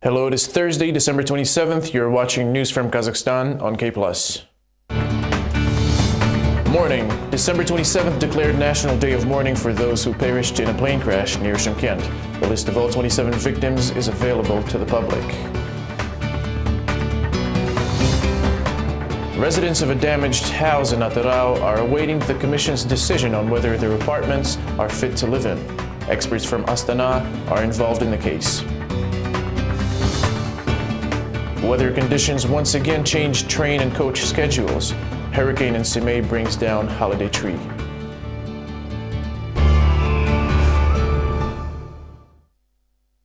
Hello, it is Thursday, December 27th. You're watching news from Kazakhstan on K+. Morning. December 27th declared National Day of Mourning for those who perished in a plane crash near Shymkent. The list of all 27 victims is available to the public. Residents of a damaged house in Atyrau are awaiting the Commission's decision on whether their apartments are fit to live in. Experts from Astana are involved in the case. Weather conditions once again changed train and coach schedules. Hurricane in Simei brings down holiday tree.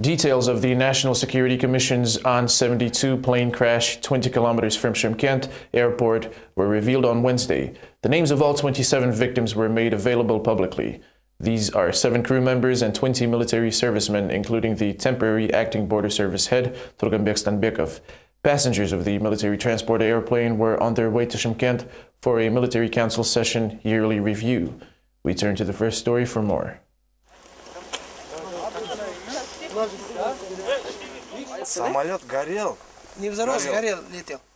Details of the National Security Commission's An-72 plane crash 20 kilometers from Shymkent airport were revealed on Wednesday. The names of all 27 victims were made available publicly. These are 7 crew members and 20 military servicemen, including the temporary acting border service head, Turganbek Stanbekov. Passengers of the military transport airplane were on their way to Shymkent for a military council session yearly review. We turn to the first story for more.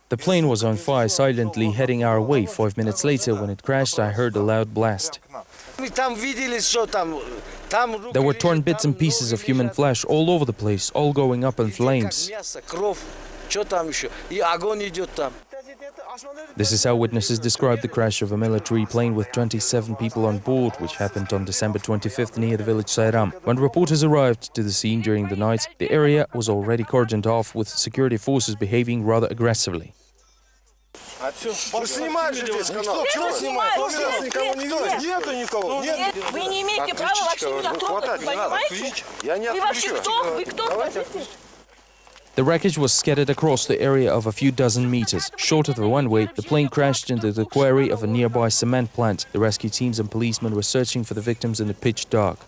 The plane was on fire, silently heading our way. 5 minutes later, when it crashed, I heard a loud blast. There were torn bits and pieces of human flesh all over the place, all going up in flames. This is how witnesses describe the crash of a military plane with 27 people on board, which happened on December 25th near the village Sayram. When reporters arrived to the scene during the night, the area was already cordoned off, with security forces behaving rather aggressively. The wreckage was scattered across the area of a few dozen meters. Short of the runway, the plane crashed into the quarry of a nearby cement plant. The rescue teams and policemen were searching for the victims in the pitch dark.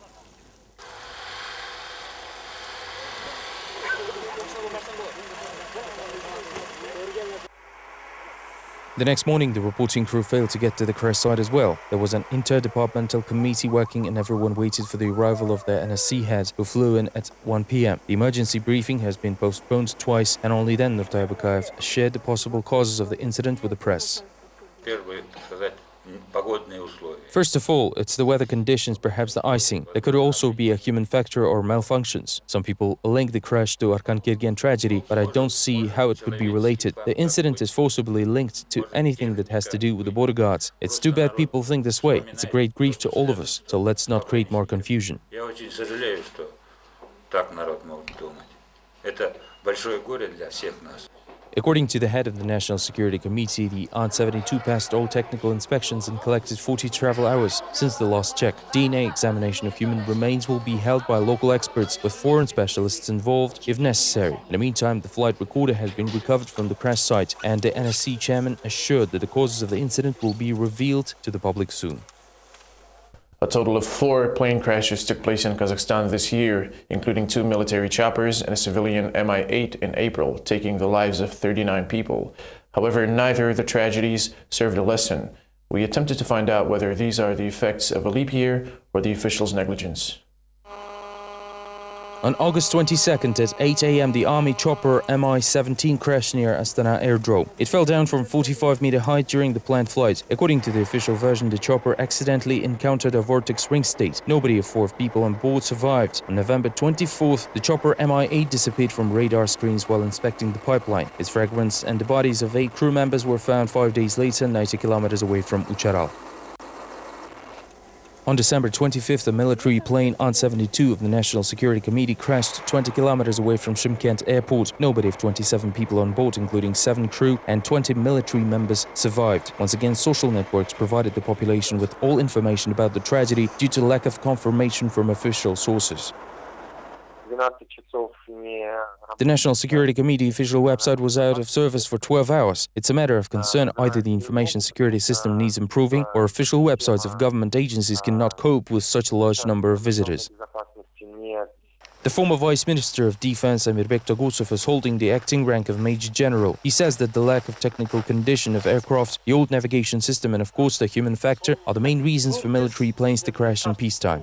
The next morning, the reporting crew failed to get to the crash site as well. There was an interdepartmental committee working and everyone waited for the arrival of their NSC head, who flew in at 1 p.m. The emergency briefing has been postponed twice, and only then Nurtay Bakayev shared the possible causes of the incident with the press. First of all, it's the weather conditions, perhaps the icing. There could also be a human factor or malfunctions. Some people link the crash to Arkan Kirgen tragedy, but I don't see how it could be related. The incident is forcibly linked to anything that has to do with the border guards. It's too bad people think this way. It's a great grief to all of us, so let's not create more confusion. According to the head of the National Security Committee, the An-72 passed all technical inspections and collected 40 travel hours since the last check. DNA examination of human remains will be held by local experts, with foreign specialists involved if necessary. In the meantime, the flight recorder has been recovered from the crash site, and the NSC chairman assured that the causes of the incident will be revealed to the public soon. A total of 4 plane crashes took place in Kazakhstan this year, including 2 military choppers and a civilian Mi-8 in April, taking the lives of 39 people. However, neither of the tragedies served a lesson. We attempted to find out whether these are the effects of a leap year or the officials' negligence. On August 22nd at 8 a.m. the army chopper Mi-17 crashed near Astana airdrome. It fell down from 45-meter height during the planned flight. According to the official version, the chopper accidentally encountered a vortex ring state. Nobody of 4 people on board survived. On November 24th, the chopper Mi-8 disappeared from radar screens while inspecting the pipeline. Its fragments and the bodies of 8 crew members were found 5 days later, 90 kilometers away from Ucharal. On December 25th, a military plane An-72 of the National Security Committee crashed 20 kilometers away from Shymkent airport. Nobody of 27 people on board, including 7 crew and 20 military members, survived. Once again, social networks provided the population with all information about the tragedy due to lack of confirmation from official sources. The National Security Committee official website was out of service for 12 hours. It's a matter of concern. Either the information security system needs improving, or official websites of government agencies cannot cope with such a large number of visitors. The former Vice Minister of Defense Amirbek Tagusov is holding the acting rank of Major General. He says that the lack of technical condition of aircraft, the old navigation system and of course the human factor are the main reasons for military planes to crash in peacetime.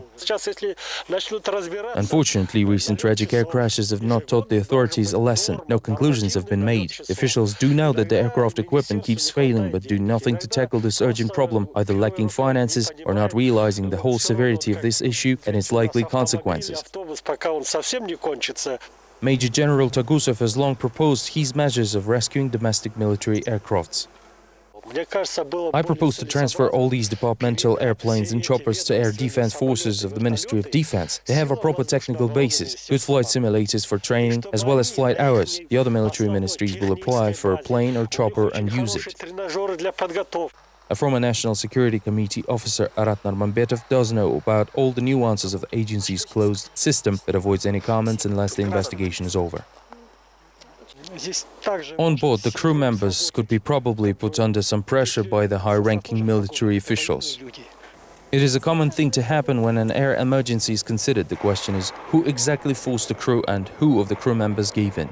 Unfortunately, recent tragic air crashes have not taught the authorities a lesson. No conclusions have been made. Officials do know that the aircraft equipment keeps failing but do nothing to tackle this urgent problem, either lacking finances or not realizing the whole severity of this issue and its likely consequences. Major General Tagusov has long proposed his measures of rescuing domestic military aircrafts. I propose to transfer all these departmental airplanes and choppers to air defense forces of the Ministry of Defense. They have a proper technical basis, good flight simulators for training, as well as flight hours. The other military ministries will apply for a plane or chopper and use it. A former National Security Committee officer, Arat Narmanbetov, does know about all the nuances of the agency's closed system, but avoids any comments unless the investigation is over. On board, the crew members could be probably put under some pressure by the high-ranking military officials. It is a common thing to happen when an air emergency is considered. The question is, who exactly forced the crew and who of the crew members gave in?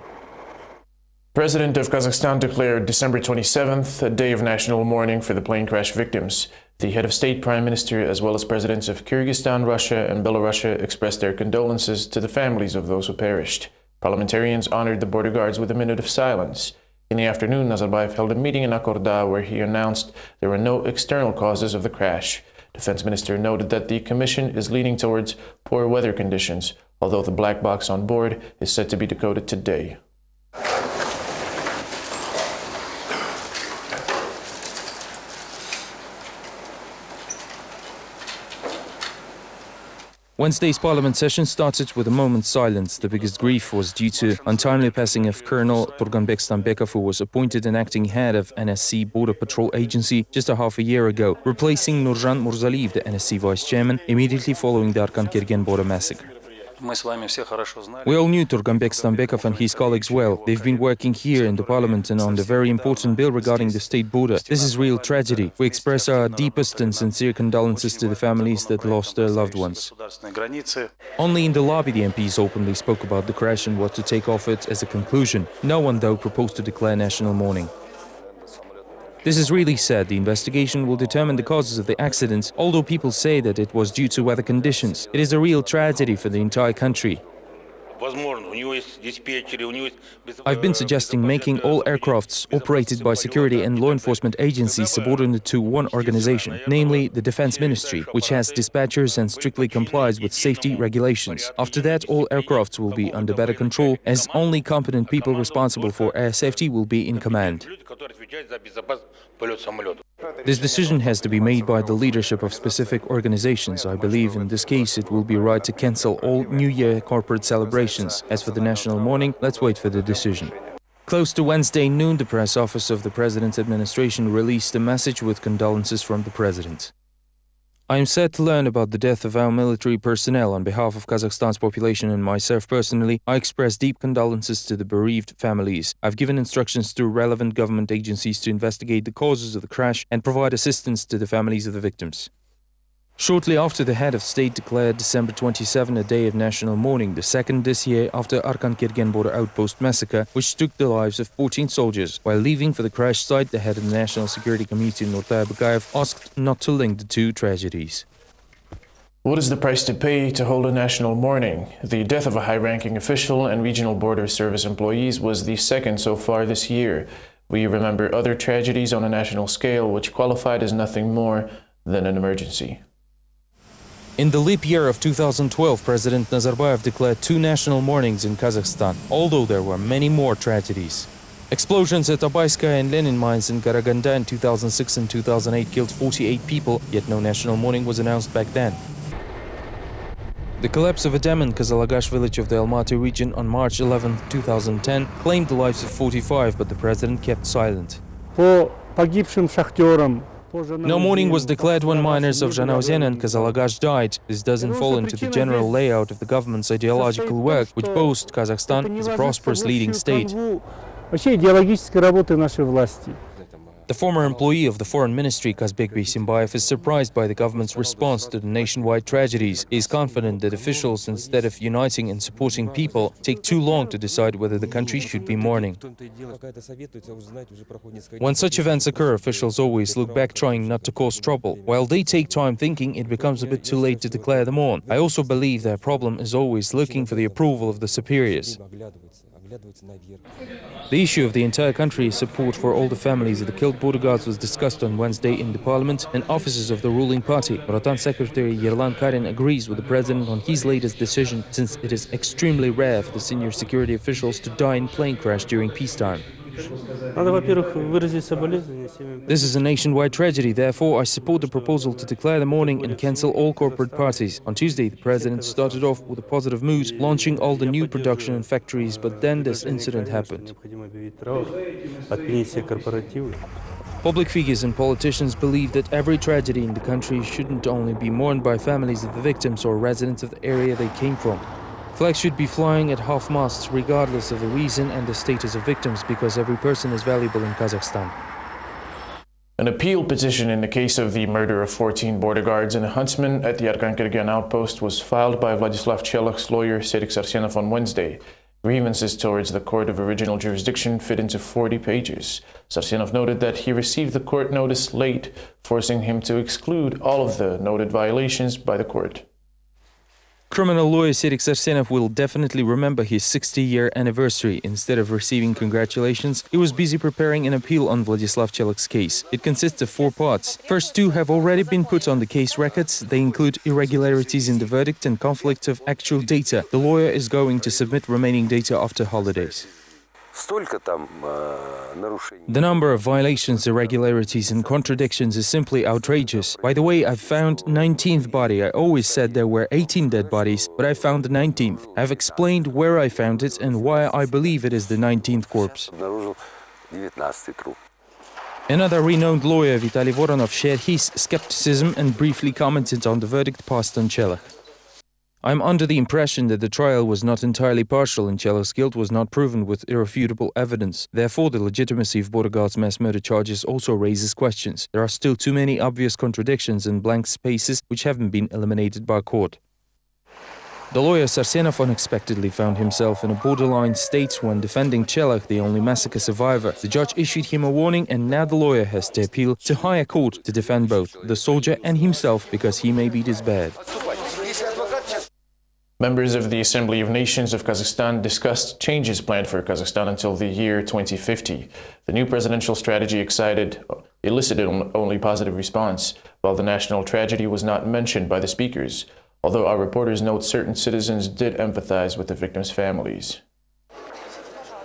President of Kazakhstan declared December 27th a day of national mourning for the plane crash victims. The head of state, prime minister, as well as presidents of Kyrgyzstan, Russia and Belarus expressed their condolences to the families of those who perished. Parliamentarians honored the border guards with a minute of silence. In the afternoon, Nazarbayev held a meeting in Akorda where he announced there were no external causes of the crash. Defense Minister noted that the commission is leaning towards poor weather conditions, although the black box on board is set to be decoded today. Wednesday's parliament session started with a moment's silence. The biggest grief was due to untimely passing of Colonel Turganbek Stambekov, who was appointed an acting head of NSC Border Patrol Agency just a half a year ago, replacing Nurjan Murzaliyev, the NSC vice chairman, immediately following the Arkan-Kirgen border massacre. We all knew Turganbek Stambekov and his colleagues well. They've been working here in the parliament and on the very important bill regarding the state border. This is real tragedy. We express our deepest and sincere condolences to the families that lost their loved ones. Only in the lobby the MPs openly spoke about the crash and what to take of it as a conclusion. No one, though, proposed to declare national mourning. This is really sad. The investigation will determine the causes of the accident, although people say that it was due to weather conditions. It is a real tragedy for the entire country. I've been suggesting making all aircrafts operated by security and law enforcement agencies subordinate to one organization, namely the Defense Ministry, which has dispatchers and strictly complies with safety regulations. After that, all aircrafts will be under better control, as only competent people responsible for air safety will be in command. This decision has to be made by the leadership of specific organizations. I believe in this case it will be right to cancel all New Year corporate celebrations. As for the national mourning, let's wait for the decision. Close to Wednesday noon, the press office of the President's administration released a message with condolences from the President. I am sad to learn about the death of our military personnel. On behalf of Kazakhstan's population and myself personally, I express deep condolences to the bereaved families. I've given instructions to relevant government agencies to investigate the causes of the crash and provide assistance to the families of the victims. Shortly after, the head of state declared December 27 a day of national mourning, the second this year after Arkan-Kirgen border outpost massacre, which took the lives of 14 soldiers. While leaving for the crash site, the head of the National Security Committee, Nurtai Bakayev, asked not to link the two tragedies. What is the price to pay to hold a national mourning? The death of a high-ranking official and regional border service employees was the second so far this year. We remember other tragedies on a national scale which qualified as nothing more than an emergency. In the leap year of 2012, President Nazarbayev declared 2 national mournings in Kazakhstan, although there were many more tragedies. Explosions at Abayskaya and Lenin mines in Karaganda in 2006 and 2008 killed 48 people, yet no national mourning was announced back then. The collapse of a dam in Kazalagash village of the Almaty region on March 11, 2010 claimed the lives of 45, but the president kept silent. No mourning was declared when miners of Zhanaozen and Kazalagash died. This doesn't fall into the general layout of the government's ideological work, which boasts Kazakhstan as a prosperous leading state. The former employee of the Foreign Ministry, Kazbekbek Simbayev, is surprised by the government's response to the nationwide tragedies. He is confident that officials, instead of uniting and supporting people, take too long to decide whether the country should be mourning. When such events occur, officials always look back, trying not to cause trouble. While they take time thinking, it becomes a bit too late to declare them on. I also believe their problem is always looking for the approval of the superiors. The issue of the entire country's support for all the families of the killed border guards was discussed on Wednesday in the parliament and offices of the ruling party. Rotan Secretary Yerlan Karin agrees with the president on his latest decision, since it is extremely rare for the senior security officials to die in plane crash during peacetime. This is a nationwide tragedy, therefore I support the proposal to declare the mourning and cancel all corporate parties. On Tuesday, the president started off with a positive mood, launching all the new production and factories, but then this incident happened. Public figures and politicians believe that every tragedy in the country shouldn't only be mourned by families of the victims or residents of the area they came from. Flags should be flying at half-mast regardless of the reason and the status of victims, because every person is valuable in Kazakhstan. An appeal petition in the case of the murder of 14 border guards and a huntsman at the Arkankirgan outpost was filed by Vladislav Chelakh's lawyer Serik Sarsenov on Wednesday. Grievances towards the court of original jurisdiction fit into 40 pages. Sarsenov noted that he received the court notice late, forcing him to exclude all of the noted violations by the court. Criminal lawyer Serik Sarsenov will definitely remember his 60-year anniversary. Instead of receiving congratulations, he was busy preparing an appeal on Vladislav Chelakh's case. It consists of 4 parts. First 2 have already been put on the case records. They include irregularities in the verdict and conflict of actual data. The lawyer is going to submit remaining data after holidays. The number of violations, irregularities and contradictions is simply outrageous. By the way, I've found 19th body. I always said there were 18 dead bodies, but I found the 19th. I've explained where I found it and why I believe it is the 19th corpse. Another renowned lawyer, Vitaly Voronov, shared his skepticism and briefly commented on the verdict passed on Chelakh. I'm under the impression that the trial was not entirely partial and Chelakh's guilt was not proven with irrefutable evidence. Therefore, the legitimacy of border guards' mass murder charges also raises questions. There are still too many obvious contradictions and blank spaces which haven't been eliminated by court. The lawyer Sarsenov unexpectedly found himself in a borderline state when defending Chelakh, the only massacre survivor. The judge issued him a warning, and now the lawyer has to appeal to higher court to defend both the soldier and himself, because he may be disbarred. Members of the Assembly of Nations of Kazakhstan discussed changes planned for Kazakhstan until the year 2050. The new presidential strategy elicited only positive response, while the national tragedy was not mentioned by the speakers, although our reporters note certain citizens did empathize with the victims' families.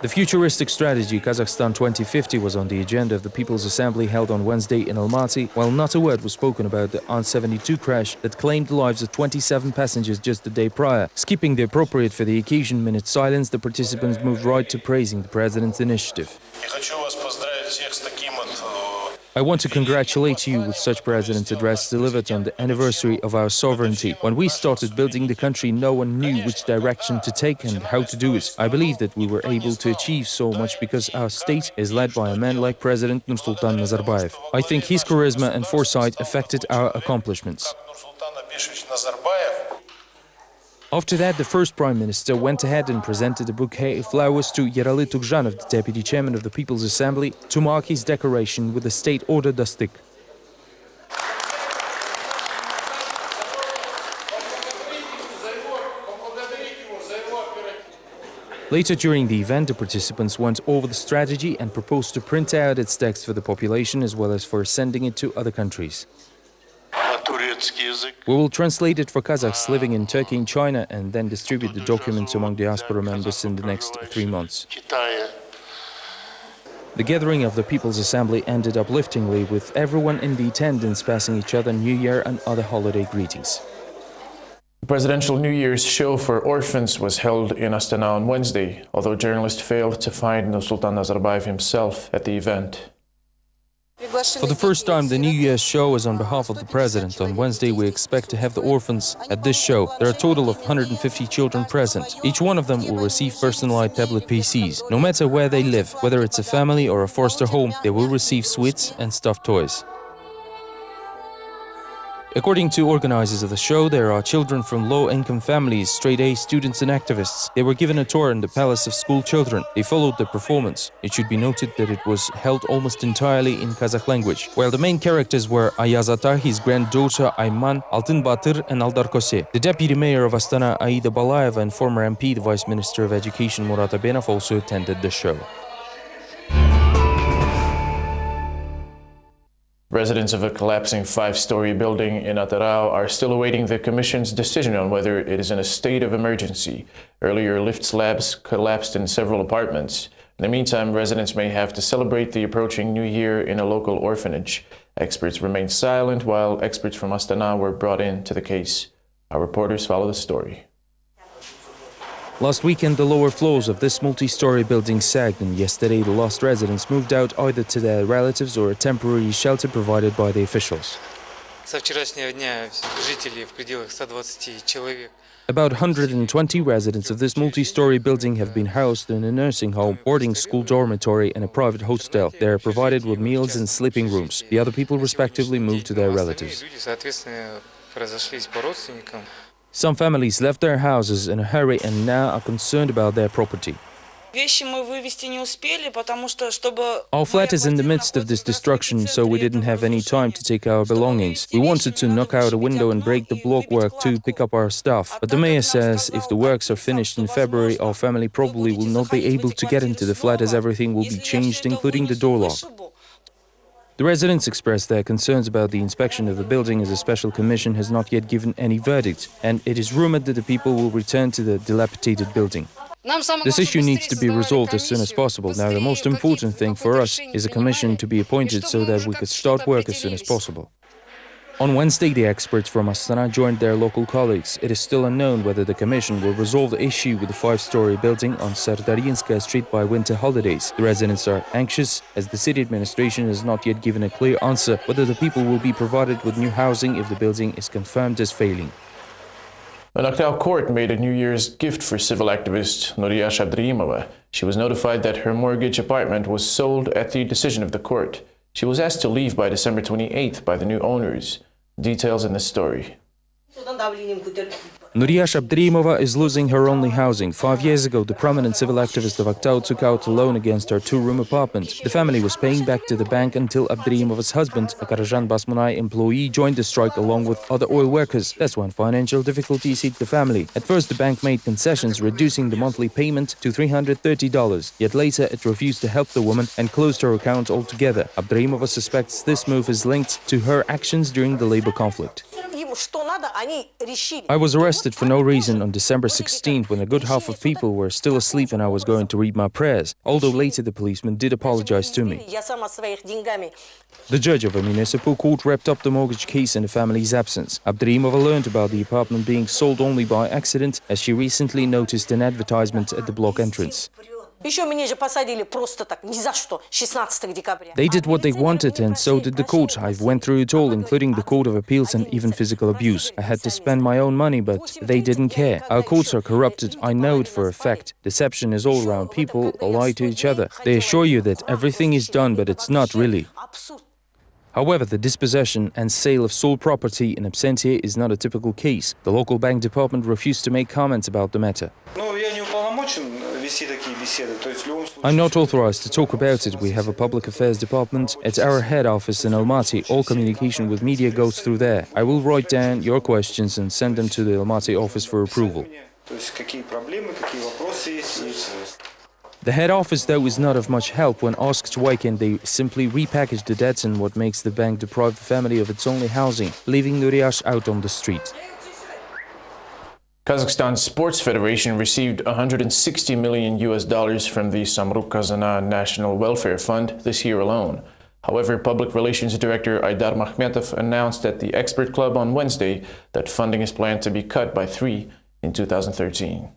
The futuristic strategy Kazakhstan 2050 was on the agenda of the People's Assembly held on Wednesday in Almaty, while not a word was spoken about the An-72 crash that claimed the lives of 27 passengers just the day prior. Skipping the appropriate for the occasion minute silence, the participants moved right to praising the president's initiative. I want to congratulate you with such president's address delivered on the anniversary of our sovereignty. When we started building the country, no one knew which direction to take and how to do it. I believe that we were able to achieve so much because our state is led by a man like President Nursultan Nazarbayev. I think his charisma and foresight affected our accomplishments. After that, the first Prime Minister went ahead and presented a bouquet of flowers to Yerali Tukzhanov, the Deputy Chairman of the People's Assembly, to mark his decoration with the State Order Dastik. Later during the event, the participants went over the strategy and proposed to print out its text for the population as well as for sending it to other countries. We will translate it for Kazakhs living in Turkey and China and then distribute the documents among diaspora members in the next 3 months. The gathering of the People's Assembly ended upliftingly, with everyone in the attendance passing each other New Year and other holiday greetings. The presidential New Year's show for orphans was held in Astana on Wednesday, although journalists failed to find Nursultan Nazarbayev himself at the event. For the first time, the New Year's show is on behalf of the President. On Wednesday, we expect to have the orphans at this show. There are a total of 150 children present. Each one of them will receive personalized tablet PCs. No matter where they live, whether it's a family or a foster home, they will receive sweets and stuffed toys. According to organizers of the show, there are children from low-income families, straight-A students and activists. They were given a tour in the Palace of School Children. They followed the performance. It should be noted that it was held almost entirely in Kazakh language, while the main characters were Ayaz Ata, his granddaughter Ayman, Altyn Batır and Aldar Kose. The deputy mayor of Astana, Aida Balayeva, and former MP, the Vice Minister of Education, Murat Abenov, also attended the show. Residents of a collapsing five-story building in Atarao are still awaiting the Commission's decision on whether it is in a state of emergency. Earlier, lift slabs collapsed in several apartments. In the meantime, residents may have to celebrate the approaching New Year in a local orphanage. Experts remained silent while experts from Astana were brought in to the case. Our reporters follow the story. Last weekend, the lower floors of this multi-story building sagged, and yesterday the lost residents moved out either to their relatives or a temporary shelter provided by the officials. About 120 residents of this multi-story building have been housed in a nursing home, boarding school dormitory and a private hostel. They are provided with meals and sleeping rooms. The other people respectively moved to their relatives. Some families left their houses in a hurry and now are concerned about their property. Our flat is in the midst of this destruction, so we didn't have any time to take our belongings. We wanted to knock out a window and break the blockwork to pick up our stuff. But the mayor says if the works are finished in February, our family probably will not be able to get into the flat as everything will be changed, including the door lock. The residents expressed their concerns about the inspection of the building as a special commission has not yet given any verdict, and it is rumored that the people will return to the dilapidated building. This issue needs to be resolved as soon as possible. Now, the most important thing for us is a commission to be appointed so that we could start work as soon as possible. On Wednesday, the experts from Astana joined their local colleagues. It is still unknown whether the commission will resolve the issue with the five-story building on Sardarinskaya Street by winter holidays. The residents are anxious, as the city administration has not yet given a clear answer whether the people will be provided with new housing if the building is confirmed as failing. An Aktau court made a New Year's gift for civil activist Nuriyash Abdrimova. She was notified that her mortgage apartment was sold at the decision of the court. She was asked to leave by December 28th by the new owners. Details in this story. Nuriyash Abdrimova is losing her only housing. 5 years ago, the prominent civil activist of Aktau took out a loan against her two-room apartment. The family was paying back to the bank until Abdrimova's husband, a Karajan Basmunai employee, joined the strike along with other oil workers. That's when financial difficulties hit the family. At first, the bank made concessions, reducing the monthly payment to $330. Yet later, it refused to help the woman and closed her account altogether. Abdrimova suspects this move is linked to her actions during the labor conflict. I was arrested for no reason on December 16th when a good half of people were still asleep and I was going to read my prayers, although later the policeman did apologize to me. The judge of a municipal court wrapped up the mortgage case in the family's absence. Abdrimova learned about the apartment being sold only by accident as she recently noticed an advertisement at the block entrance. They did what they wanted, and so did the court. I went through it all, including the Court of Appeals and even physical abuse. I had to spend my own money, but they didn't care. Our courts are corrupted, I know it for a fact. Deception is all around. People lie to each other. They assure you that everything is done, but it's not really. However, the dispossession and sale of sold property in absentia is not a typical case. The local bank department refused to make comments about the matter. I'm not authorized to talk about it. We have a public affairs department at our head office in Almaty. All communication with media goes through there. I will write down your questions and send them to the Almaty office for approval. The head office, though, is not of much help. When asked why can they simply repackage the debts and what makes the bank deprive the family of its only housing, leaving Nuriyash out on the street. Kazakhstan Sports Federation received $160 million from the Samruk Kazana National Welfare Fund this year alone. However, Public Relations Director Aydar Makhmetov announced at the Expert Club on Wednesday that funding is planned to be cut by 3 in 2013.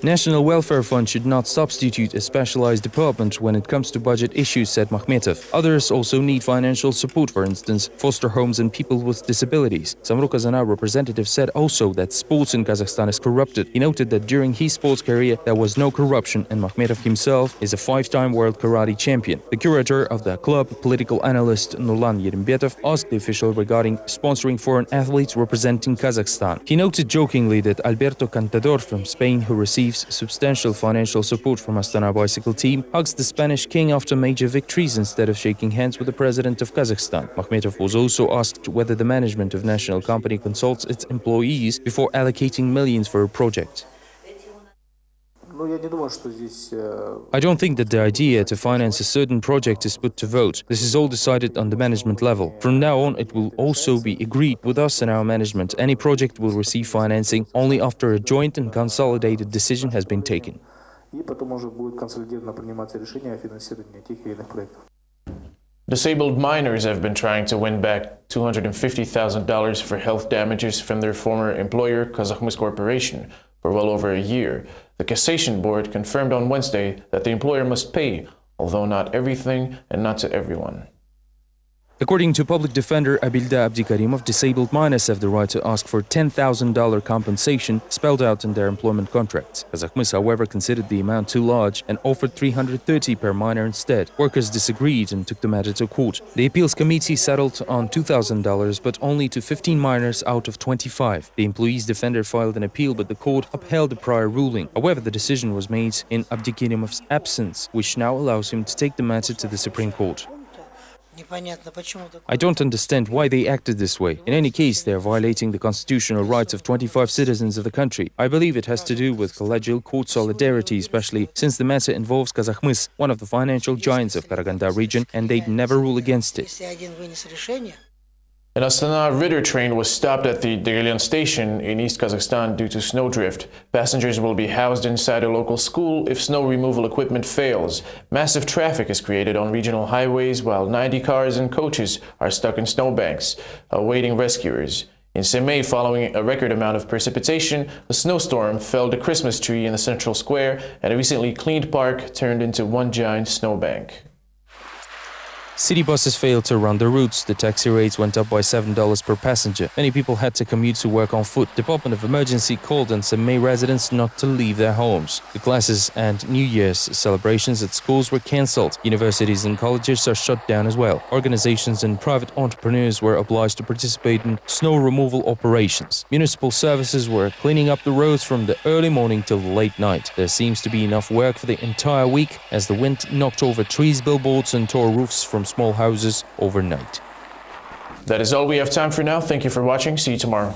National Welfare Fund should not substitute a specialized department when it comes to budget issues, said Makhmetov. Others also need financial support, for instance, foster homes and people with disabilities. Samru Kazana representative said also that sports in Kazakhstan is corrupted. He noted that during his sports career there was no corruption, and Makhmetov himself is a 5-time world karate champion. The curator of the club, political analyst Nurlan Yerimbetov, asked the official regarding sponsoring foreign athletes representing Kazakhstan. He noted jokingly that Alberto Cantador from Spain, who receives substantial financial support from Astana bicycle team, hugs the Spanish king after major victories instead of shaking hands with the president of Kazakhstan. Makhmetov was also asked whether the management of national company consults its employees before allocating millions for a project. I don't think that the idea to finance a certain project is put to vote. This is all decided on the management level. From now on, it will also be agreed with us and our management. Any project will receive financing only after a joint and consolidated decision has been taken. Disabled miners have been trying to win back $250,000 for health damages from their former employer, Kazakhstan Corporation, for well over a year. The Cassation Board confirmed on Wednesday that the employer must pay, although not everything and not to everyone. According to public defender Abilda Abdikarimov, disabled miners have the right to ask for $10,000 compensation spelled out in their employment contracts. Kazakhstan, however, considered the amount too large and offered $330 per miner instead. Workers disagreed and took the matter to court. The appeals committee settled on $2,000, but only to 15 miners out of 25. The employee's defender filed an appeal, but the court upheld the prior ruling. However, the decision was made in Abdikarimov's absence, which now allows him to take the matter to the Supreme Court. I don't understand why they acted this way. In any case, they are violating the constitutional rights of 25 citizens of the country. I believe it has to do with collegial court solidarity, especially since the matter involves Kazakhmys, one of the financial giants of Karaganda region, and they'd never rule against it. An Astana Ritter train was stopped at the Degelian station in East Kazakhstan due to snowdrift. Passengers will be housed inside a local school if snow removal equipment fails. Massive traffic is created on regional highways while 90 cars and coaches are stuck in snowbanks, awaiting rescuers. In Semey, following a record amount of precipitation, a snowstorm felled a Christmas tree in the central square, and a recently cleaned park turned into one giant snowbank. City buses failed to run their routes. The taxi rates went up by $7 per passenger. Many people had to commute to work on foot. Department of Emergency called on some May residents not to leave their homes. The classes and New Year's celebrations at schools were cancelled. Universities and colleges are shut down as well. Organizations and private entrepreneurs were obliged to participate in snow removal operations. Municipal services were cleaning up the roads from the early morning till the late night. There seems to be enough work for the entire week as the wind knocked over trees, billboards and tore roofs from small houses overnight. That is all we have time for now. Thank you for watching. See you tomorrow.